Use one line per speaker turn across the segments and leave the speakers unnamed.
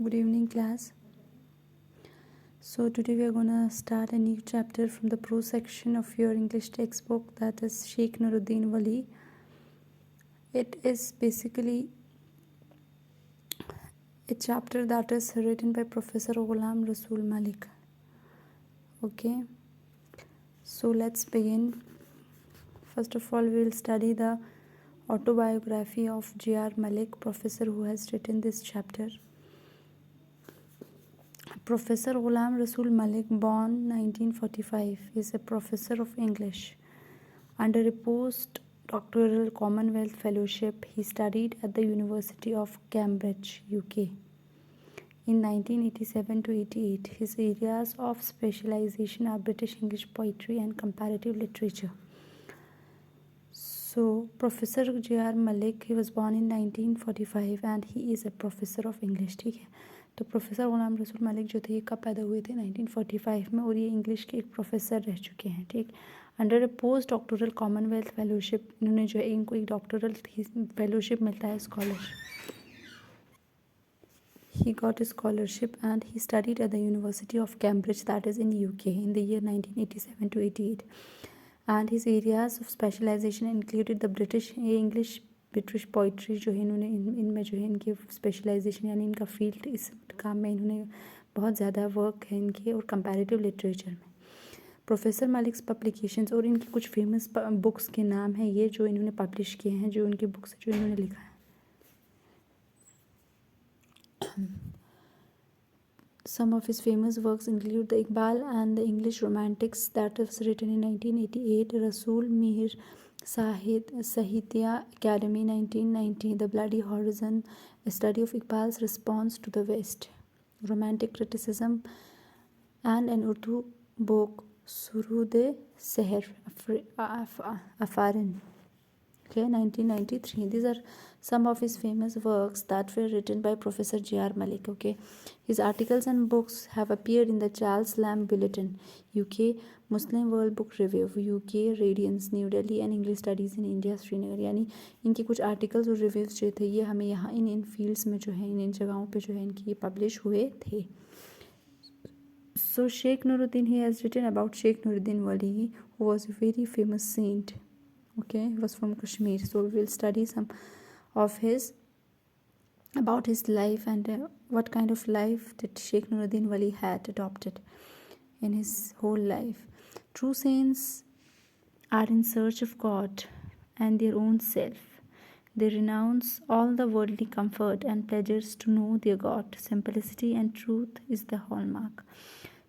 Good evening, class. So today we are gonna start a new chapter from the prose section of your English textbook, that is Sheikh Noor-Ud-Din Wali. It is basically a chapter that is written by Professor Ghulam Rasool Malik. Okay, so let's begin. First of all, we will study the autobiography of J.R. Malik, professor who has written this chapter. Professor Ghulam Rasool Malik, born 1945, is a professor of English. Under a post-doctoral Commonwealth Fellowship, he studied at the University of Cambridge, UK. In 1987 to 88, his areas of specialization are British English poetry and comparative literature. So, Professor J.R. Malik, he was born in 1945 and he is a professor of English. ठीक है, तो professor Ghulam Rasool Malik जो थे ये कब पैदा हुए थे 1945 में, और ये इंग्लिश के एक प्रोफेसर रह चुके हैं. ठीक, अंडर ए पोस्ट डॉक्टोरल कॉमनवेल्थ फेलोशिप, इन्होंने जो है इनको एक डॉक्टोरल फेलोशिप मिलता है, scholarship. He got a scholarship and he studied at the University of Cambridge, that is in UK, in the year 1987 to 88. And his areas of specialization included the British poetry, जो है इन्होंने इनमें जो है इनकी specialisation यानी इनका field, इस काम में इन्होंने बहुत ज़्यादा वर्क है इनके, और कंपैरेटिव लिटरेचर में. प्रोफेसर मलिक्स पब्लिकेशंस, और इनकी कुछ फेमस बुक्स के नाम हैं ये जो इन्होंने पब्लिश किए हैं, जो उनकी बुक्स जो इन्होंने लिखा है. Some of his famous works include The Iqbal and the English Romantics, that was written in 1988, Rasool Mir Sahitya Academy 1990, The Bloody Horizon, a study of Iqbal's response to the West, Romantic Criticism, and an Urdu book, Surood-e-Seher Afarin. Okay, 1993. These are some of his famous works that were written by Professor J.R. Malik. Okay, his articles and books have appeared in the Charles Lamb Bulletin, UK, Muslim World Book Review, UK, Radiance, New Delhi, and English Studies in India, Srinagar. यानी इनके कुछ articles और reviews जो थे ये हमें यहाँ इन fields में जो है इन जगहों पे जो है इनकी ये पब्लिश हुए थे. So Sheikh Noor-Ud-Din, he has written about Sheikh Noor-Ud-Din Wali, who was a very famous saint. Okay, he was from Kashmir. So we will study some of his about his life and what kind of life that Sheikh Noor-Ud-Din Wali had adopted in his whole life. True saints are in search of God and their own self. They renounce all the worldly comfort and pleasures to know their God. Simplicity and truth is the hallmark.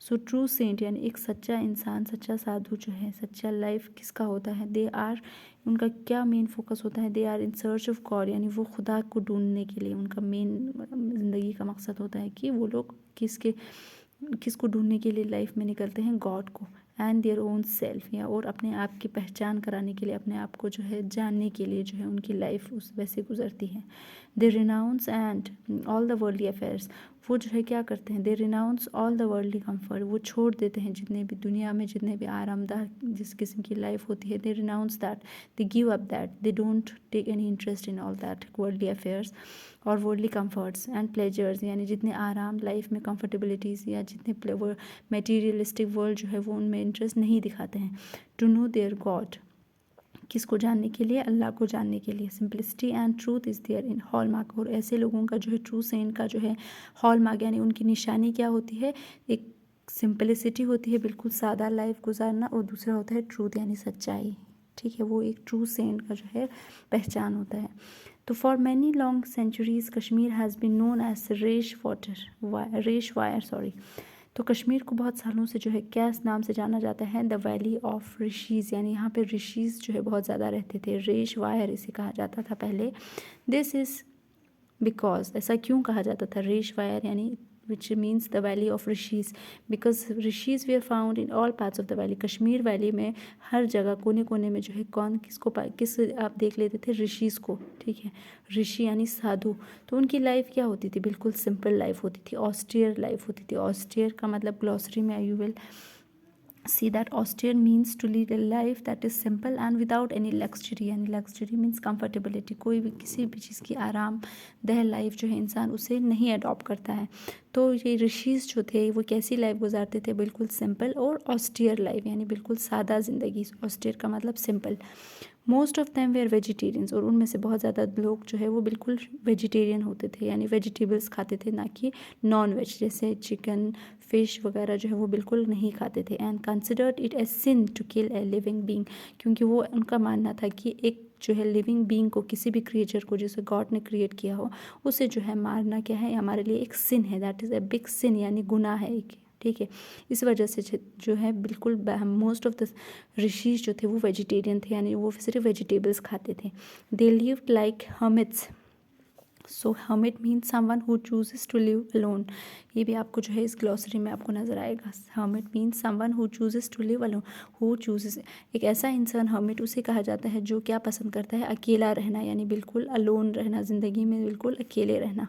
So true saint यानी एक सच्चा इंसान, सच्चा साधु जो है, सच्चा life किसका होता है, दे आर, उनका क्या मेन फोकस होता है, they are in search of God, यानी वो खुदा को ढूंढने के लिए उनका मेन ज़िंदगी का मकसद होता है कि वो लोग किसको ढूंढने के लिए लाइफ में निकलते हैं, गॉड को. एंड देयर ओन सेल्फ, या और अपने आप की पहचान कराने के लिए, अपने आप को जो है जानने के लिए जो है उनकी लाइफ उस वैसे गुजरती है. They renounce and all the worldly affairs, वो जो है क्या करते हैं, they renounce all the worldly comfort, वो छोड़ देते हैं जितने भी दुनिया में जितने भी आरामदाह जिस किस्म की लाइफ होती है, they renounce that, they give up that, they don't take any interest in all that worldly affairs और वर्ल्डली कम्फर्ट्स एंड प्लेजर्स, यानी जितने आराम लाइफ में कंफर्टेबिलिटीज़ या जितने मटीरियलिस्टिक वर्ल्ड जो है वो उनमें इंटरेस्ट नहीं दिखाते हैं. टू नो देयर गॉड, किसको जानने के लिए, अल्लाह को जानने के लिए. Simplicity and truth is there in hallmark, और ऐसे लोगों का जो है ट्रू सेंट का जो है हॉलमार्क यानी उनकी निशानी क्या होती है, एक सिंपलिसिटी होती है, बिल्कुल सादा लाइफ गुजारना, और दूसरा होता है ट्रूथ यानी सच्चाई. ठीक है, वो एक ट्रू सेंट का जो है पहचान होता है. तो for many long centuries Kashmir has been known as Resh Waer. तो कश्मीर को बहुत सालों से जो है क्या नाम से जाना जाता है, द वैली ऑफ ऋषिज़, यानी यहाँ पे ऋषिज़ जो है बहुत ज़्यादा रहते थे. रेश वायर इसे कहा जाता था पहले. दिस इज़ बिकॉज, ऐसा क्यों कहा जाता था रेश वायर यानी which means the valley of rishis, because rishis were found in all parts of the valley. Kashmir valley में हर जगह कोने कोने में जो है किस आप देख लेते थे, ऋषिस को. ठीक है, ऋषि यानी साधु. तो उनकी लाइफ क्या होती थी, बिल्कुल सिंपल लाइफ होती थी, ऑस्टियर लाइफ होती थी. ऑस्टियर का मतलब ग्लॉसरी में you will see that austere means to lead a life that is simple and without any luxury, यानी luxury means comfortability, कोई भी किसी भी चीज़ की आरामदेह लाइफ जो है इंसान उसे नहीं अडॉप्ट करता है। तो ये ऋषिज जो थे वो कैसी लाइफ गुजारते थे, बिल्कुल सिंपल और ऑस्टियर लाइफ, यानी बिल्कुल सादा ज़िंदगी। ऑस्टियर का मतलब simple. Most of them were vegetarians, और उनमें से बहुत ज़्यादा लोग जो है वो बिल्कुल वेजिटेरियन होते थे, यानी वेजिटेबल्स खाते थे, ना कि नॉन वेज, जैसे चिकन फिश वगैरह जो है वो बिल्कुल नहीं खाते थे। And considered it as sin to kill a living being, क्योंकि वो उनका मानना था कि एक जो है लिविंग बींग को, किसी भी क्रिएचर को जिसे गॉड ने क्रिएट किया हो, उसे जो है मारना क्या है, हमारे लिए एक सिन है, दैट इज़ ए बिग सिन, यानी गुनाह है एक, ठीक है। इस वजह से जो है बिल्कुल मोस्ट ऑफ द ऋषिज जो थे वो वेजिटेरियन थे, यानी वो सिर्फ वेजिटेबल्स खाते थे। They lived like hermits. So hermit means someone who chooses to live alone, ये भी आपको जो है इस ग्लॉसरी में आपको नजर आएगा। Hermit means someone who chooses to live alone, who chooses, एक ऐसा इंसान हर्मिट उसे कहा जाता है जो क्या पसंद करता है, अकेला रहना, यानी बिल्कुल अलोन रहना, ज़िंदगी में बिल्कुल अकेले रहना।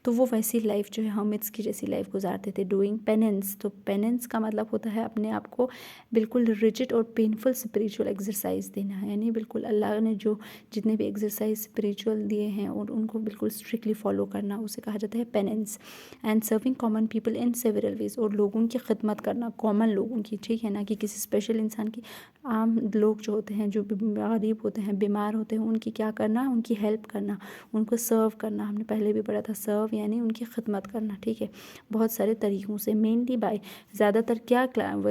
तो वो वैसी लाइफ जो है हर्मिट्स की जैसी लाइफ गुजारते थे। डूइंग पेनेंस, तो पेनेंस का मतलब होता है अपने आप को बिल्कुल रिजिड और पेनफुल स्पिरिचुअल एक्सरसाइज देना, यानी बिल्कुल अल्लाह ने जो जितने भी एक्सरसाइज स्पिरिचुअल दिए हैं और उनको बिल्कुल स्ट्रिक्टली फॉलो करना, उसे कहा जाता है penance. And serving common people in several ways, और लोगों की खिदमत करना, कॉमन लोगों की, ठीक है ना, कि किसी स्पेशल इंसान की, आम लोग जो होते हैं, जो गरीब होते हैं, बीमार होते हैं, उनकी क्या करना, उनकी हेल्प करना, उनको सर्व करना। हमने पहले भी पढ़ा था, सर्व यानी उनकी खिदमत करना, ठीक है, बहुत सारे तरीक़ों से। मेनली बाय, ज़्यादातर क्या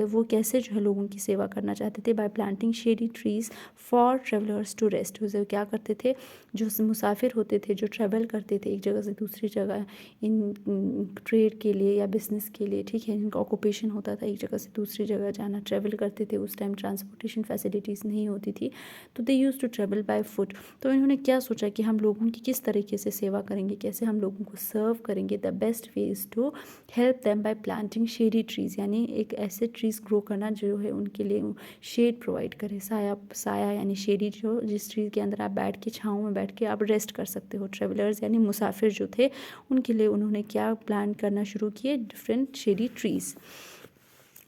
वो कैसे जो है लोगों की सेवा करना चाहते थे, by planting shady trees for travellers to rest. वो क्या करते थे, जो मुसाफिर होते थे, जो ट्रैवल करते थे एक जगह से दूसरी जगह इन ट्रेड के लिए या बिज़नेस के लिए, ठीक है, इनका ऑक्यूपेशन होता था एक जगह से दूसरी जगह जाना, ट्रैवल करते थे। उस टाइम ट्रांसपोर्टेशन फैसिलिटीज़ नहीं होती थी, तो they use to travel by foot. तो इन्होंने क्या सोचा कि हम लोगों की किस तरीके से सेवा करेंगे, कैसे हम लोगों को सर्व करेंगे। The best way is to help them by planting shady trees, यानी एक ऐसे ट्रीज़ ग्रो करना जो है उनके लिए शेड प्रोवाइड करे, साया यानी शेडी, जो जिस ट्री के अंदर आप बैठ के, छाँव में बैठ के आप रेस्ट कर सकते हो। ट्रेवलर्स यानी मुसाफिर जो थे, उनके लिए उन्होंने क्या प्लान करना शुरू किए, डिफरेंट शेडी ट्रीज़,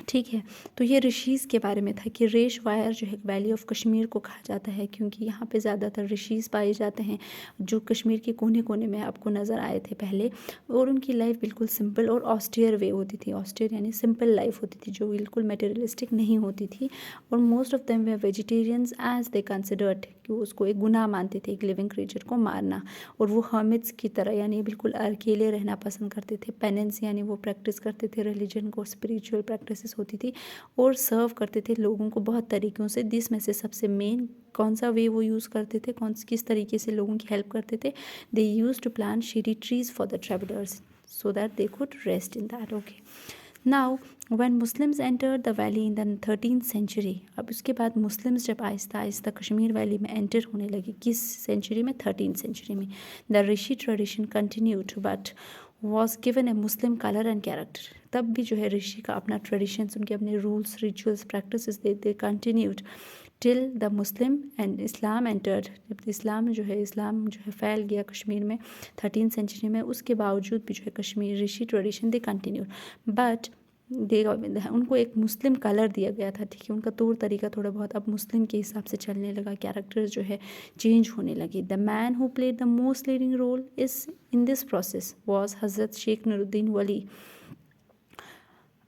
ठीक है। तो ये ऋषिज़ के बारे में था कि रेश वायर जो है वैली ऑफ कश्मीर को कहा जाता है, क्योंकि यहाँ पे ज़्यादातर ऋषिज़ पाए जाते हैं जो कश्मीर के कोने कोने में आपको नज़र आए थे पहले। और उनकी लाइफ बिल्कुल सिंपल और ऑस्टियर वे होती थी, ऑस्टियर यानी सिंपल लाइफ होती थी, जो बिल्कुल मटेरियलिस्टिक नहीं होती थी। और most of them were vegetarians as they considered, कि उसको एक गुनाह मानते थे एक लिविंग क्रिएचर को मारना। और वो हर्मिट्स की तरह यानी बिल्कुल अकेले रहना पसंद करते थे। पेनेंस यानी वो प्रैक्टिस करते थे रिलीजन को, स्पिरिचुअल प्रैक्टिसेस होती थी, और सर्व करते थे लोगों को बहुत तरीक़ों से। दिस में से सबसे मेन कौन सा वे वो यूज़ करते थे, किस तरीके से लोगों की हेल्प करते थे, they use to plant shady trees for the travellers so that they could rest in that. Okay, now when Muslims entered the valley in the 13th century, अब उसके बाद मुस्लिम्स जब आहिस्ता आहिस्ता कश्मीर वैली में एंटर होने लगे, किस सेंचुरी में, 13th century में, the Rishi tradition continued but was given A Muslim colour and character. तब भी जो है ऋषि का अपना ट्रेडिशंस, उनके अपने rules, rituals, practices they continued till the Muslim and Islam entered. जब इस्लाम जो है फैल गया कश्मीर में 13th सेंचुरी में, उसके बावजूद भी जो है कश्मीर ऋषि ट्रेडिशन दे कंटिन्यूड, बट उनको एक मुस्लिम कलर दिया गया था, ठीक है, उनका तौर तरीका थोड़ा बहुत अब मुस्लिम के हिसाब से चलने लगा, कैरेक्टर्स जो है चेंज होने लगे। The man who played the most leading role is in this process was Hazrat Sheikh Nuruddin Wali,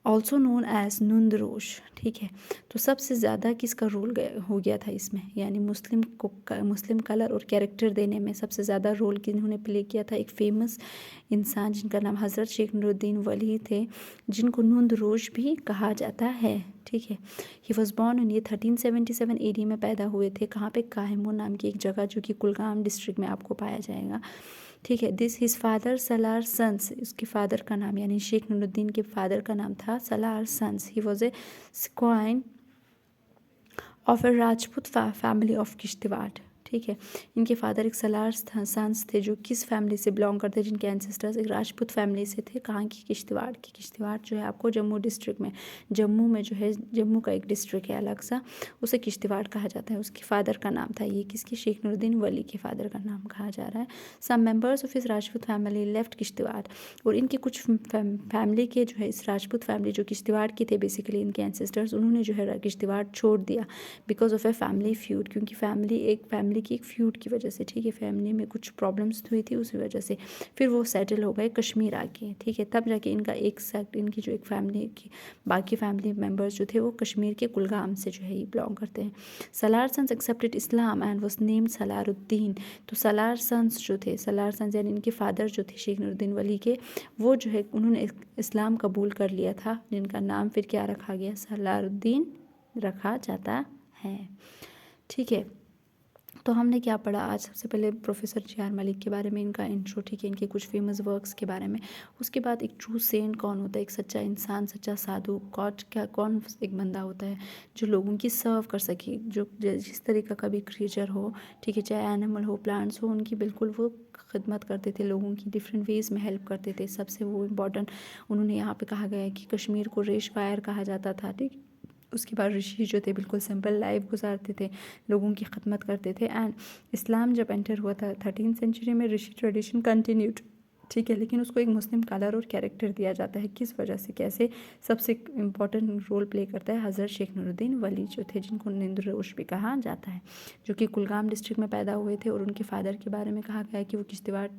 also known as Nund Reshi, ठीक है। तो सबसे ज़्यादा किसका रोल हो गया था इसमें, यानी मुस्लिम कलर और कैरेक्टर देने में सबसे ज़्यादा रोल किन्होंने प्ले किया था, एक फेमस इंसान जिनका नाम हज़रत शेख नूर-उद-दिन वली थे, जिनको नून-द-रोश भी कहा जाता है, ठीक है। ही वॉज बॉर्न इन, ये 1377 AD में पैदा हुए थे। कहाँ पे, काहिमो नाम की एक जगह जो कि कुलगाम डिस्ट्रिक्ट में आपको पाया जाएगा, ठीक है। This his father Salar Sanz, इसके फादर का नाम यानी शेख नूर-उद-दिन के फादर का नाम था Salar Sans. He was a scion of a Rajput family of Kishtwar, ठीक है। इनके फादर एक सलार सांस थे जो किस फैमिली से बिलोंग करते हैं, जिनके एंसेस्टर्स एक राजपूत फैमिली से थे। कहाँ की? किश्तवाड़ की। किश्तवाड़ जो है आपको जम्मू डिस्ट्रिक्ट में, जम्मू में जो है, जम्मू का एक डिस्ट्रिक्ट है अलग सा, उसे किश्तवाड़ कहा जाता है। उसके फादर का नाम था ये किसकी? शेख नूरुद्दीन वली के फादर का नाम कहा जा रहा है। सम मेंबर्स ऑफ इस राजपूत फैमिली लेफ्ट किश्तवाड़, और इनके कुछ फैमिली के जो है, इस राजपूत फैमिली जो किश्तवाड़ की थे बेसिकली, इनके एंसेस्टर्स, उन्होंने जो है किश्तवाड़ छोड़ दिया because of a family feud, क्योंकि फैमिली की एक फ्यूड की वजह से, ठीक है, फैमिली में कुछ प्रॉब्लम्स हुई थी उसी वजह से। फिर वो सेटल हो गए कश्मीर आके, ठीक है। तब जाके इनका एक सेक्ट, इनकी जो एक फैमिली की बाकी फैमिली मेम्बर्स जो थे वो कश्मीर के कुलगाम से जो है ये बिलोंग करते हैं। Salar Sans accepted Islam and was named Salaruddin. तो सलार सन्स जो थे, सलार सन्स यानी इनके फादर जो थे शेख नूरुद्दीन वली के, वो जो है उन्होंने इस्लाम कबूल कर लिया था, जिनका नाम फिर क्या रखा गया? सलारुद्दीन रखा जाता है, ठीक है। तो हमने क्या पढ़ा आज? सबसे पहले प्रोफेसर JR मलिक के बारे में, इनका इंट्रो, ठीक है, इनके कुछ फेमस वर्क्स के बारे में। उसके बाद एक ट्रू सेंट कौन होता है, एक सच्चा इंसान, सच्चा साधु, गॉड क्या, कौन एक बंदा होता है जो लोगों की सर्व कर सके, जो जिस तरीके का भी क्रिएचर हो, ठीक है, चाहे एनिमल हो, प्लांट्स हो, उनकी बिल्कुल वो खिदमत करते थे, लोगों की डिफरेंट वेज़ में हेल्प करते थे। सबसे वो इम्पॉर्टेंट उन्होंने यहाँ पे कहा गया है कि कश्मीर को रेश फायर कहा जाता था, ठीक। उसके बाद ऋषि जो थे बिल्कुल सिंपल लाइफ गुजारते थे, लोगों की खिदमत करते थे। एंड इस्लाम जब एंटर हुआ था 13th सेंचुरी में, ऋषि ट्रेडिशन कंटिन्यूड, ठीक है, लेकिन उसको एक मुस्लिम कलर और कैरेक्टर दिया जाता है। किस वजह से, कैसे? सबसे इम्पॉर्टेंट रोल प्ले करता है हज़रत शेख नूरुद्दीन वली जो थे, जिनको निंद्रोश भी कहा जाता है, जो कि कुलगाम डिस्ट्रिक्ट में पैदा हुए थे। और उनके फादर के बारे में कहा गया है कि वो किश्तवाड़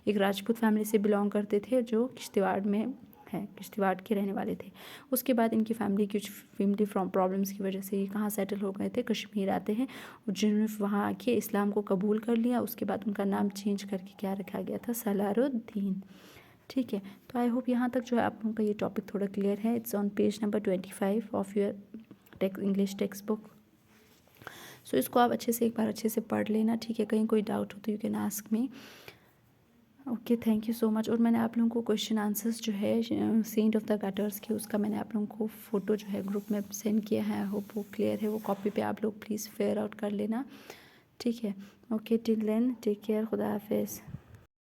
एक राजपूत फैमिली से बिलोंग करते थे, जो किश्तवाड़ में है, किश्तवाड़ के रहने वाले थे। उसके बाद इनकी फैमिली की फैमिली प्रॉब्लम्स की वजह से ये कहाँ सेटल हो गए थे? कश्मीर आते हैं, और जिन्होंने वहाँ आके इस्लाम को कबूल कर लिया। उसके बाद उनका नाम चेंज करके क्या रखा गया था? सलारुद्दीन, ठीक है। तो आई होप यहाँ तक जो है आप लोगों का ये टॉपिक थोड़ा क्लियर है। It's on page number 25 of your English text book. So इसको आप अच्छे से एक बार अच्छे से पढ़ लेना, ठीक है। कहीं कोई डाउट हो तो you can ask me. Okay, thank you so much. और मैंने आप लोगों को क्वेश्चन आंसर्स जो है सेंट ऑफ द गटर्स के, उसका मैंने आप लोगों को फ़ोटो जो है ग्रुप में सेंड किया है। आई होप वो क्लियर है, वो कॉपी पे आप लोग प्लीज़ फेयर आउट कर लेना, ठीक है। Okay, till then take care, खुदा हाफिज़।